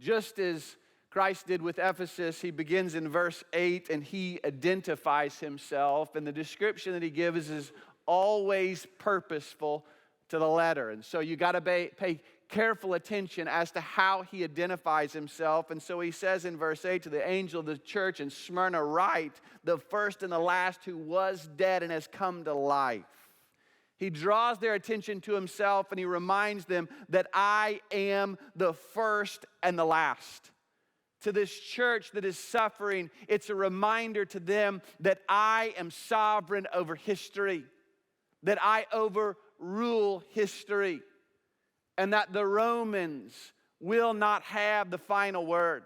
Just as Christ did with Ephesus, he begins in verse 8 and he identifies himself. And the description that he gives is always purposeful to the letter. And so you got to pay careful attention as to how he identifies himself. And so he says in verse 8, to the angel of the church in Smyrna write, the first and the last who was dead and has come to life. He draws their attention to himself and he reminds them that I am the first and the last. To this church that is suffering, it's a reminder to them that I am sovereign over history, that I overrule history, and that the Romans will not have the final word,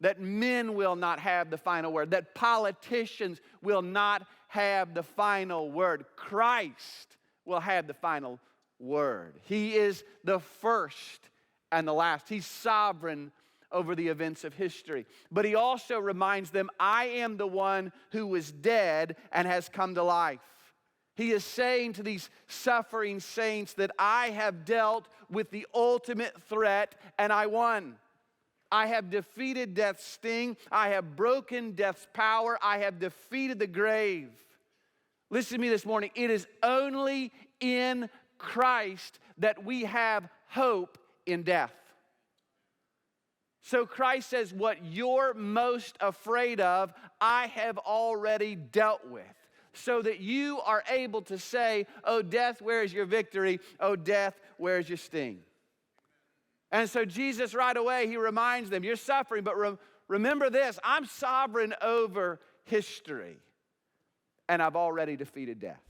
that men will not have the final word, that politicians will not have the final word. Christ will have the final word. He is the first and the last. He's sovereign over the events of history. But he also reminds them, I am the one who was dead and has come to life. He is saying to these suffering saints that I have dealt with the ultimate threat and I won. I have defeated death's sting. I have broken death's power. I have defeated the grave. Listen to me this morning. It is only in Christ that we have hope in death. So Christ says, what you're most afraid of, I have already dealt with. So that you are able to say, oh, death, where is your victory? Oh, death, where is your sting? And so Jesus right away, he reminds them, you're suffering, but remember this, I'm sovereign over history. And I've already defeated death.